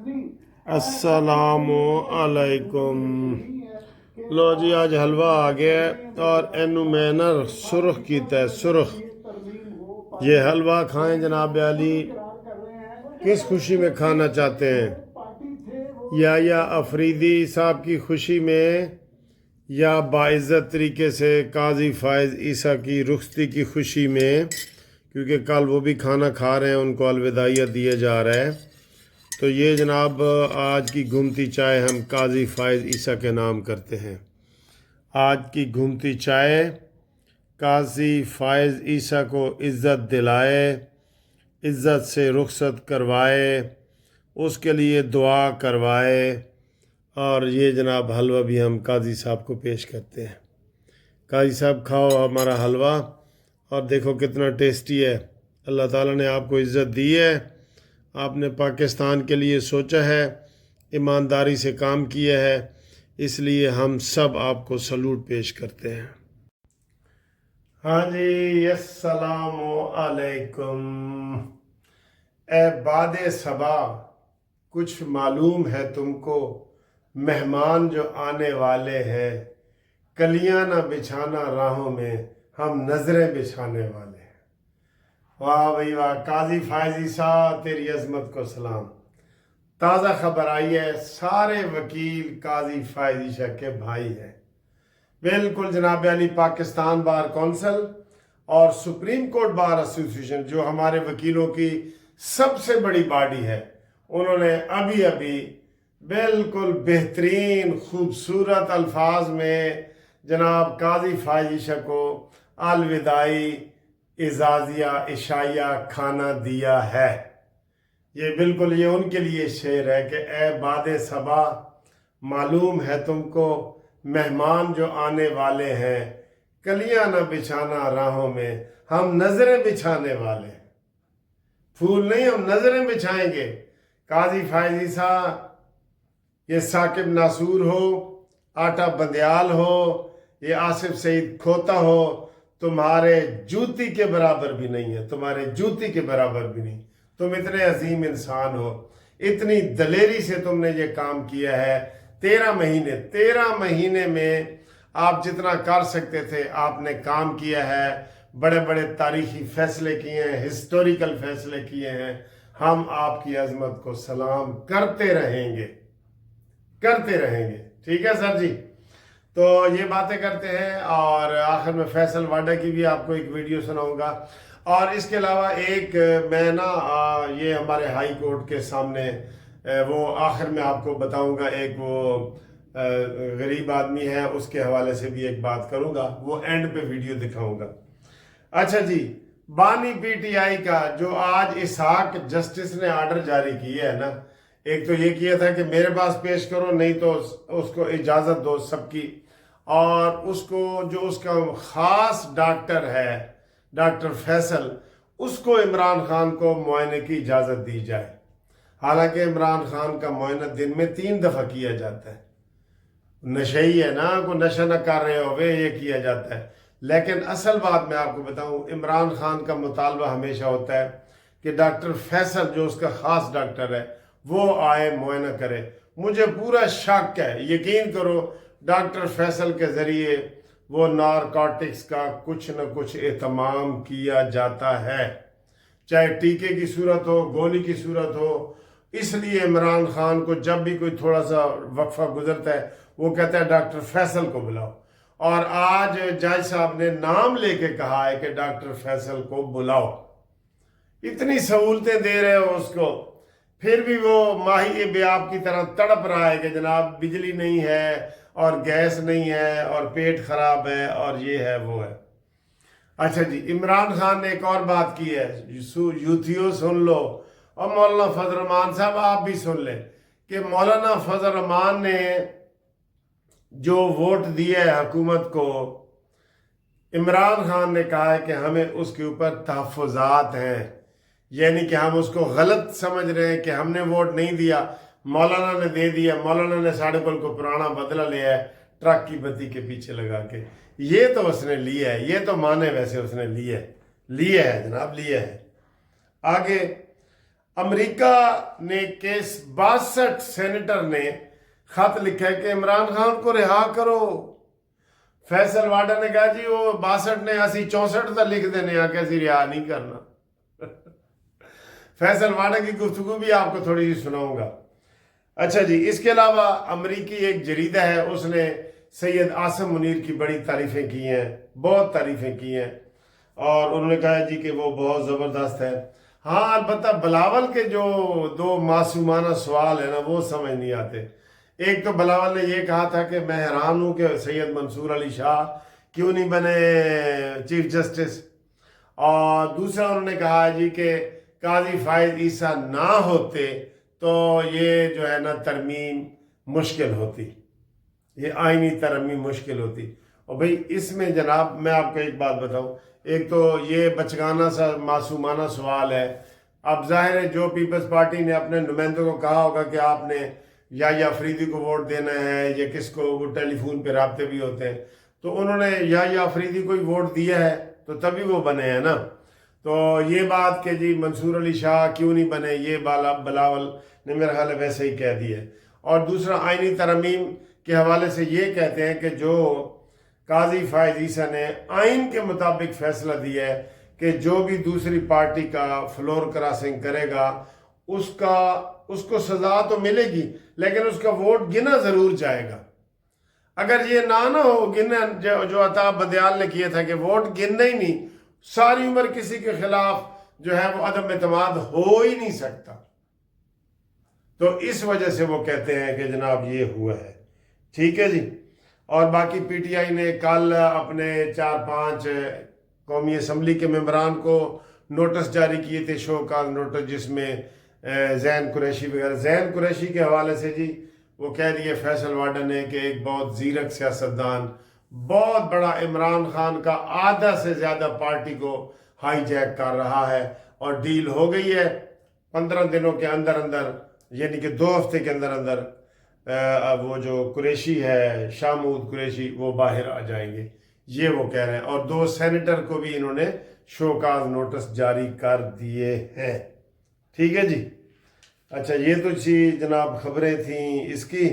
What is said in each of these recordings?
السلام علیکم۔ لو جی آج حلوہ آ گیا ہے اور اینو میں نا سرخ کیتا ہے سرخ۔ یہ حلوہ کھائیں جناب علی، کس خوشی میں کھانا چاہتے ہیں؟ یا افریدی صاحب کی خوشی میں، یا باعزت طریقے سے قاضی فائز عیسیٰ کی رخصتی کی خوشی میں، کیونکہ کل وہ بھی کھانا کھا رہے ہیں، ان کو الوداعیت دیا جا رہا ہے۔ تو یہ جناب آج کی گھومتی چائے ہم قاضی فائز عیسیٰ کے نام کرتے ہیں۔ آج کی گھومتی چائے قاضی فائز عیسیٰ کو عزت دلائے، عزت سے رخصت کروائے، اس کے لیے دعا کروائے، اور یہ جناب حلوہ بھی ہم قاضی صاحب کو پیش کرتے ہیں۔ قاضی صاحب کھاؤ ہمارا حلوہ اور دیکھو کتنا ٹیسٹی ہے۔ اللہ تعالیٰ نے آپ کو عزت دی ہے، آپ نے پاکستان کے لیے سوچا ہے، ایمانداری سے کام کیا ہے، اس لیے ہم سب آپ کو سلوٹ پیش کرتے ہیں۔ ہاں جی، السلام علیکم۔ اے باد صبا، کچھ معلوم ہے تم کو، مہمان جو آنے والے ہیں، کلیاں نہ بچھانا راہوں میں، ہم نظریں بچھانے والے ہیں۔ واہ بھائی واہ، قاضی فائز عیسیٰ تیری عظمت کو سلام۔ تازہ خبر آئی ہے، سارے وکیل قاضی فائز عیسیٰ کے بھائی ہیں۔ بالکل جناب علی، پاکستان بار کونسل اور سپریم کورٹ بار ایسوسیشن، جو ہمارے وکیلوں کی سب سے بڑی باڈی ہے، انہوں نے ابھی بالکل بہترین خوبصورت الفاظ میں جناب قاضی فائز عیسیٰ کو الوداعی اعزازیہ عشائیہ کھانا دیا ہے۔ یہ بالکل یہ ان کے لیے شعر ہے کہ اے باد صبا، معلوم ہے تم کو، مہمان جو آنے والے ہیں، کلیاں نہ بچھانا راہوں میں، ہم نظریں بچھانے والے ہیں۔ پھول نہیں، ہم نظریں بچھائیں گے۔ قاضی فائز عیسیٰ، یہ ثاقب ناصور ہو، آٹا بندیال ہو، یہ آصف سعید کھوتا ہو، تمہارے جوتی کے برابر بھی نہیں ہے، تمہارے جوتی کے برابر بھی نہیں۔ تم اتنے عظیم انسان ہو، اتنی دلیری سے تم نے یہ کام کیا ہے۔ 13 مہینے میں آپ جتنا کر سکتے تھے آپ نے کام کیا ہے، بڑے بڑے تاریخی فیصلے کیے ہیں، ہسٹوریکل فیصلے کیے ہیں۔ ہم آپ کی عظمت کو سلام کرتے رہیں گے، کرتے رہیں گے۔ ٹھیک ہے سر جی؟ تو یہ باتیں کرتے ہیں، اور آخر میں فیصل واڈا کی بھی آپ کو ایک ویڈیو سناؤں گا، اور اس کے علاوہ ایک میں نا یہ ہمارے ہائی کورٹ کے سامنے وہ آخر میں آپ کو بتاؤں گا، ایک وہ غریب آدمی ہے، اس کے حوالے سے بھی ایک بات کروں گا، وہ اینڈ پہ ویڈیو دکھاؤں گا۔ اچھا جی، بانی پی ٹی آئی کا جو آج اسحاق جسٹس نے آرڈر جاری کیا ہے نا، ایک تو یہ کیا تھا کہ میرے پاس پیش کرو، نہیں تو اس کو اجازت دو سب کی، اور اس کو جو اس کا خاص ڈاکٹر ہے ڈاکٹر فیصل، اس کو عمران خان کو معائنے کی اجازت دی جائے۔ حالانکہ عمران خان کا معائنہ دن میں 3 دفعہ کیا جاتا ہے، نشئی ہے نا، کوئی نشہ نہ کر رہے ہوئے یہ کیا جاتا ہے۔ لیکن اصل بات میں آپ کو بتاؤں، عمران خان کا مطالبہ ہمیشہ ہوتا ہے کہ ڈاکٹر فیصل جو اس کا خاص ڈاکٹر ہے وہ آئے معائنہ کرے۔ مجھے پورا شک ہے، یقین کرو، ڈاکٹر فیصل کے ذریعے وہ نارکوٹکس کا کچھ نہ کچھ اہتمام کیا جاتا ہے، چاہے ٹیکے کی صورت ہو، گولی کی صورت ہو۔ اس لیے عمران خان کو جب بھی کوئی تھوڑا سا وقفہ گزرتا ہے وہ کہتا ہے ڈاکٹر فیصل کو بلاؤ، اور آج جج صاحب نے نام لے کے کہا ہے کہ ڈاکٹر فیصل کو بلاؤ۔ اتنی سہولتیں دے رہے ہو اس کو، پھر بھی وہ ماہی بیاب کی طرح تڑپ رہا ہے کہ جناب بجلی نہیں ہے اور گیس نہیں ہے اور پیٹ خراب ہے اور یہ ہے وہ ہے۔ اچھا جی، عمران خان نے ایک اور بات کی ہے، یوتھیو سن لو، اور مولانا فضل الرحمان صاحب آپ بھی سن لیں، کہ مولانا فضل الرحمان نے جو ووٹ دیا ہے حکومت کو، عمران خان نے کہا ہے کہ ہمیں اس کے اوپر تحفظات ہیں، یعنی کہ ہم اس کو غلط سمجھ رہے ہیں کہ ہم نے ووٹ نہیں دیا، مولانا نے دے دیا، مولانا نے ساڑھے پل کو پرانا بدلہ لیا ہے ٹرک کی بتی کے پیچھے لگا کے۔ یہ تو اس نے لیا ہے، یہ تو مانے ویسے اس نے لیا ہے جناب، لیا ہے۔ آگے امریکہ نے کیس 62 سینیٹر نے خط لکھا ہے کہ عمران خان کو رہا کرو. فیصل واڈا نے کہا جی وہ 62 نے اسی 64 تا لکھ دینے آ کہ اسی رہا نہیں کرنا. فیصل واڈا کی گفتگو بھی آپ کو تھوڑی سی سناؤں گا. اچھا جی، اس کے علاوہ امریکی ایک جریدہ ہے، اس نے سید عاصم منیر کی بڑی تعریفیں کی ہیں، بہت تعریفیں کی ہیں، اور انہوں نے کہا جی کہ وہ بہت زبردست ہے. ہاں البتہ بلاول کے جو 2 معصومانہ سوال ہیں نا وہ سمجھ نہیں آتے. ایک تو بلاول نے یہ کہا تھا کہ میں حیران ہوں کہ سید منصور علی شاہ کیوں نہیں بنے چیف جسٹس، اور دوسرا انہوں نے کہا جی کہ قاضی فائز عیسیٰ نہ ہوتے تو یہ جو ہے نا ترمیم مشکل ہوتی، یہ آئینی ترمیم مشکل ہوتی. اور بھئی اس میں جناب میں آپ کو ایک بات بتاؤں، ایک تو یہ بچگانہ سا معصومانہ سوال ہے. اب ظاہر ہے جو پیپلز پارٹی نے اپنے نمائندوں کو کہا ہوگا کہ آپ نے یا افریدی کو ووٹ دینا ہے یا کس کو، وہ ٹیلی فون پہ رابطے بھی ہوتے ہیں، تو انہوں نے یا افریدی کو ہی ووٹ دیا ہے تو تبھی وہ بنے ہیں نا. تو یہ بات کہ جی منصور علی شاہ کیوں نہیں بنے، یہ بلاول نے میرا خیال ہے ویسے ہی کہہ دیا ہے. اور دوسرا آئینی ترمیم کے حوالے سے یہ کہتے ہیں کہ جو قاضی فائز عیسیٰ نے آئین کے مطابق فیصلہ دیا ہے کہ جو بھی دوسری پارٹی کا فلور کراسنگ کرے گا اس کو سزا تو ملے گی، لیکن اس کا ووٹ گنا ضرور جائے گا. اگر یہ نہ ہو گنا، جو عطا بدیال نے کیا تھا کہ ووٹ گننا ہی نہیں، ساری عمر کسی کے خلاف جو ہے وہ عدم اعتماد ہو ہی نہیں سکتا. تو اس وجہ سے وہ کہتے ہیں کہ جناب یہ ہوا ہے. ٹھیک ہے جی. اور باقی پی ٹی آئی نے کل اپنے 4-5 قومی اسمبلی کے ممبران کو نوٹس جاری کیے تھے، شو کاز نوٹس، جس میں زین قریشی وغیرہ. زین قریشی کے حوالے سے جی وہ کہہ دیے فیصل واڈا نے کہ ایک بہت زیرک سیاستدان، بہت بڑا عمران خان کا آدھا سے زیادہ پارٹی کو ہائی جیک کر رہا ہے، اور ڈیل ہو گئی ہے 15 دنوں کے اندر اندر، یعنی کہ 2 ہفتے کے اندر اندر وہ جو قریشی ہے، شامود قریشی، وہ باہر آ جائیں گے، یہ وہ کہہ رہے ہیں. اور 2 سینیٹر کو بھی انہوں نے شوکاز نوٹس جاری کر دیے ہیں. ٹھیک ہے جی. اچھا یہ تو جی جناب خبریں تھیں اس کی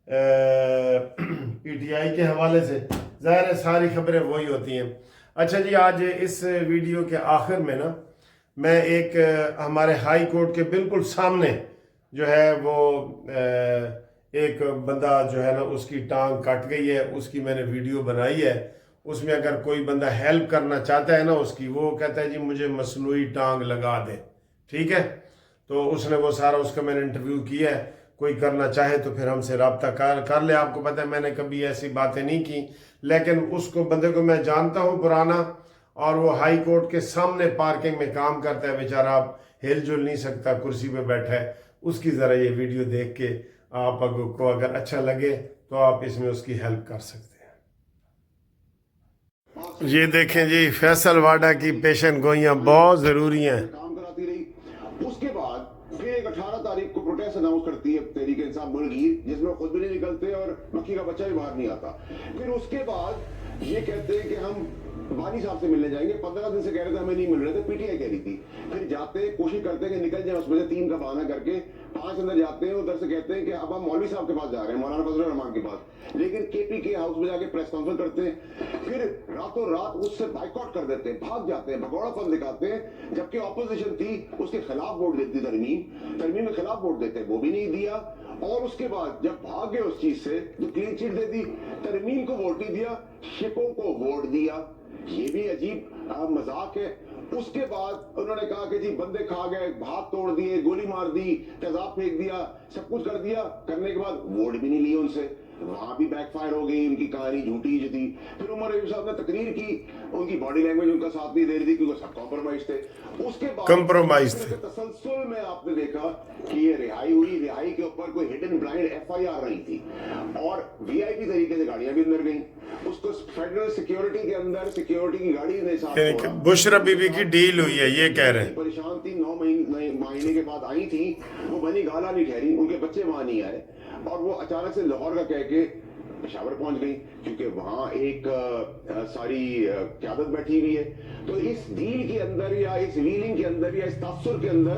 پی ٹی آئی کے حوالے سے. ظاہر ہے ساری خبریں وہی ہوتی ہیں. اچھا جی، آج اس ویڈیو کے آخر میں نا میں ایک ہمارے ہائی کورٹ کے بالکل سامنے جو ہے وہ ایک بندہ جو ہے نا اس کی ٹانگ کٹ گئی ہے، اس کی میں نے ویڈیو بنائی ہے. اس میں اگر کوئی بندہ ہیلپ کرنا چاہتا ہے نا اس کی، وہ کہتا ہے جی مجھے مصنوعی ٹانگ لگا دے. ٹھیک ہے، تو اس نے وہ سارا، اس کا میں نے انٹرویو کیا ہے. کوئی کرنا چاہے تو پھر ہم سے رابطہ کر لے. آپ کو پتہ ہے میں نے کبھی ایسی باتیں نہیں کی، لیکن اس کو بندے کو میں جانتا ہوں پرانا، اور وہ ہائی کورٹ کے سامنے پارکنگ میں کام کرتا ہے بیچارہ، آپ ہل جل نہیں سکتا، کرسی پہ بیٹھا ہے. اس کی ذرا یہ ویڈیو دیکھ کے آپ کو اگر اچھا لگے تو آپ اس میں اس کی ہیلپ کر سکتے ہیں. یہ دیکھیں جی فیصل واڈا کی پیشن گوئیاں بہت ضروری ہیں. اس کے بعد پھر ایک 18 تاریخ کو پروٹیسٹ اناؤنس کرتی ہے تحریک انصاف ملک، جس میں خود بھی نہیں نکلتے اور مکھی کا بچہ بھی باہر نہیں آتا. پھر اس کے بعد یہ کہتے ہیں کہ ہم بانی صاحب سے ملنے جائیں گے. 15 دن سے کہہ رہے تھے، ہمیں نہیں مل رہے تھے، پی ٹی آئی کہہ رہی تھی. پھر جاتے کوشش کرتے ہیں کہ نکل جائیں، اس میں سے 3 کا بہانہ کر کے 5 اندر جاتے ہیں. ادھر سے کہتے ہیں کہ اب ہم مولوی صاحب کے پاس جا رہے ہیں، مولانا فضل الرحمان کے پاس، لیکن کے پی کے ہاؤس میں جا کے پریس کانفرنس کرتے ہیں. پھر راتوں رات اس سے بائیکاٹ کر دیتے ہیں، بھاگ جاتے ہیں، بھگوڑا پن دکھاتے ہیں. جبکہ اپوزیشن تھی اس کے خلاف ووٹ دیتی، ترمیم کے خلاف ووٹ دیتے، وہ بھی نہیں دیا. اور اس کے بعد جب بھاگ گئے اس چیز سے جو کلین چٹ دے دی، ترمیم کو ووٹ نہیں دیا، شپوں کو ووٹ دیا. یہ بھی عجیب مذاق ہے. اس کے بعد انہوں نے کہا کہ جی بندے کھا گئے، ہاتھ توڑ دیے، گولی مار دی، تیزاب پھینک دیا، سب کچھ کر دیا. کرنے کے بعد ووٹ بھی نہیں لیے ان سے. وہاں بھی بیک فائر ہو گئی، ان کی کہانی جھوٹی جو تھی. پھر عمر رضوی صاحب نے تقریر کی، ان کی باڈی لینگویج ان کا ساتھ نہیں دے رہی تھی کیونکہ سب کمپرومائز تھے. اس کے بعد تسلسل میں آپ نے دیکھا کہ یہ رہائی ہوئی. رہائی کے اوپر کوئی hidden blind F I R نہیں تھی، اور وی آئی پی طریقے سے گاڑیاں بھی اندر گئیں. اس کو فیڈرل سیکیورٹی کے اندر سیکیورٹی کی گاڑی نے ساتھ بشرا بی بی کی ڈیل ہوئی ہے، یہ کہہ رہے ہیں. پریشان تھی، 9 مہینے کے بعد آئی تھی، وہ بنی گالا نہیں ٹھہری، ان کے بچے وہاں نہیں آئے، اور وہ اچانک سے لاہور کا کہہ کے پشاور پہنچ گئی کیونکہ وہاں ایک ساری قیادت بیٹھی ہوئی ہے. تو اس ڈیل کے اندر یا اس ویلنگ کے اندر یا اس تاثر کے اندر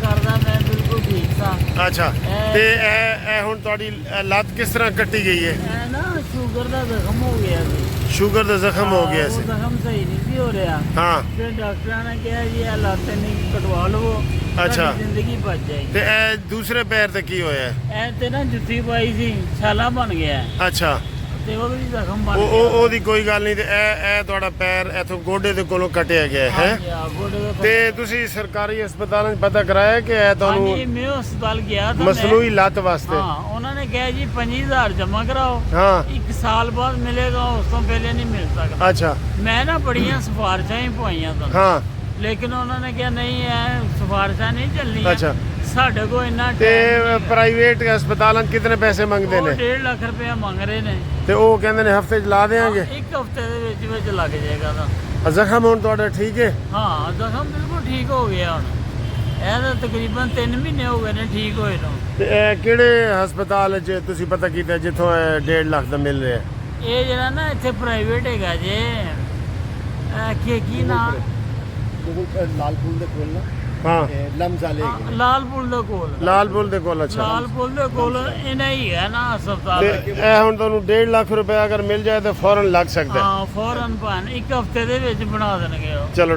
ਕਰਦਾ ਮੈਂ, ਬਿਲਕੁਲ ਠੀਕ ਸਾਂ। ਅੱਛਾ, ਤੇ ਇਹ ਹੁਣ ਤੁਹਾਡੀ ਲੱਤ ਕਿਸ ਤਰ੍ਹਾਂ ਕੱਟੀ ਗਈ ਹੈ? ਇਹ ਨਾ ਸ਼ੂਗਰ ਦਾ ਜ਼ਖਮ ਹੋ ਗਿਆ ਸੀ। ਸ਼ੂਗਰ ਦਾ ਜ਼ਖਮ ਹੋ ਗਿਆ ਉਹ ਸੀ। ਜ਼ਖਮ ਸਹੀ ਨਹੀਂ ਸੀ ਹੋ ਰਿਹਾ। ਹਾਂ, ਫਿਰ ਡਾਕਟਰਾਂ ਨੇ ਕਿਹਾ ਜੀ ਇਹ ਲੱਤ ਨਹੀਂ ਕਟਵਾ ਲਵੋ, ਅੱਛਾ। ਜ਼ਿੰਦਗੀ ਬਚ ਜਾਏਗੀ। ਤੇ ਇਹ ਦੂਸਰੇ ਪੈਰ ਤੇ ਕੀ ਹੋਇਆ? ਇਹ ਤੇ ਨਾ ਜੁੱਤੀ ਪਾਈ ਸੀ, ਛਾਲਾ ਬਣ ਗਿਆ ਅੱਛਾ, ਤੇ ਉਹ ਵੀ ਜ਼ਖਮ ਬਣ ਉਹ ਗਿਆ। ਉਹਦੀ ਕੋਈ ਗੱਲ ਨਹੀਂ। ਤੇ ਇਹ ਤੁਹਾਡਾ ਪੈਰ ਇਥੋਂ ਗੋਡੇ ਦੇ ਕੋਲੋਂ ਕੱਟਿਆ ਗਿਆ ਹੈ? ਹਾਂਜੀ, ਹਾਂ, ਗੋਡੇ ਦਾ ਤੇ ਤੁਸੀਂ ਸਰਕਾਰੀ ਹਸਪਤਾਲਾਂ 'ਚ ਪਤਾ ਕਰਾਇਆ ਕਿ ਇਹ ਹਾਂਜੀ, ਤੁਹਾਨੂੰ ਮੈਂ ਹਸਪਤਾਲ ਗਿਆ ਤਾਂ ਮਸਲੂਈ ਲੱਤ ਵਾਸਤੇ? ਹਾਂ, ਉਹਨਾਂ ਨੇ ਕਿਹਾ ਜੀ 25000 ਜਮ੍ਹਾਂ ਕਰਾਓ, ਹਾਂ, 1 ਸਾਲ ਬਾਅਦ ਮਿਲੇਗਾ, ਉਸ ਤੋਂ ਪਹਿਲੇ ਨਹੀਂ ਮਿਲ ਸਕਦਾ। ਅੱਛਾ, ਮੈਂ ਨਾ ਬੜੀਆਂ ਸਿਫਾਰਿਸ਼ਾਂ ਹੀ ਪਵਾਈਆਂ ਤਾਂ, ਹਾਂ, ਲੇਕਿਨ ਉਹਨਾਂ ਨੇ ਕਿਹਾ ਨਹੀਂ ਇਹ ਸਿਫਾਰਿਸ਼ਾਂ ਨਹੀਂ ਚੱਲਣੀਆਂ, ਅੱਛਾ। ਸਾਡੇ ਕੋਲ ਇੰਨਾ ਤੇ time ਨਹੀਂ ਹੈਗਾ। ਪ੍ਰਾਈਵੇਟ ਹਸਪਤਾਲਾਂ 'ਚ ਕਿਤਨੇ ਪੈਸੇ ਮੰਗਦੇ ਉਹ ਨੇ? 1.5 ਲੱਖ ਰੁਪਇਆ ਮੰਗ ਰਹੇ ਨੇ। ਤੇ ਉਹ ਕਹਿੰਦੇ ਨੇ ਹਫਤੇ 'ਚ ਲਾ ਦੇਾਂਗੇ। ਇੱਕ ਹਫਤੇ ਦੇ ਵਿੱਚ ਲੱਗ ਜਾਏਗਾ ਤਾਂ। ਜ਼ਖਮ ਹੁਣ ਤੁਹਾਡਾ ਠੀਕ ਹੈ? ਹਾਂ, ਜ਼ਖਮ ਬਿਲਕੁਲ ਠੀਕ ਹੋ ਗਿਆ ਹੁਣ। ਇਹ ਤਾਂ ਤਕਰੀਬਨ 3 ਮਹੀਨੇ ਹੋ ਗਏ ਨੇ ਠੀਕ ਹੋਏ ਨੂੰ। ਤੇ ਇਹ ਕਿਹੜੇ ਹਸਪਤਾਲ 'ਚ ਤੁਸੀਂ ਪਤਾ ਕੀਤਾ ਜਿੱਥੋਂ ਇਹ 1.5 ਲੱਖ ਦਾ ਮਿਲ ਰਿਹਾ? ਇਹ ਜਿਹੜਾ ਨਾ ਇੱਥੇ ਪ੍ਰਾਈਵੇਟ ਹੈਗਾ ਜੇ, ਕੀ ਨਾਂ? ਲਾਲ ਪੁਲ ਦੇ ਕੋਲ ਨਾ, ਹਾਂ, ਲਮਜ਼ ਵਾਲੇ ਲਾਲ ਪੁਲ ਦੇ ਕੋਲ। ਲਾਲ ਪੁਲ ਦੇ ਕੋਲ। ਅੱਛਾ, ਲਾਲ ਪੁਲ ਦੇ ਕੋਲ ਇਹਨਾਂ ਹੀ ਹੈ ਨਾ ਹਸਪਤਾਲ। ਤੇ ਇਹ ਹੁਣ ਤੁਹਾਨੂੰ 1.5 ਲੱਖ ਰੁਪਏ ਅਗਰ ਮਿਲ ਜਾਏ ਤਾਂ ਫੌਰਨ ਲੱਗ ਸਕਦਾ ਹੈ। ਹਾਂ, ਫੌਰਨ ਪਾਣ 1 ਹਫਤੇ ਦੇ ਵਿੱਚ ਬਣਾ ਦੇਣਗੇ ਉਹ। ਚਲੋ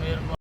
ਮਿਹਰਬਾਨੀ।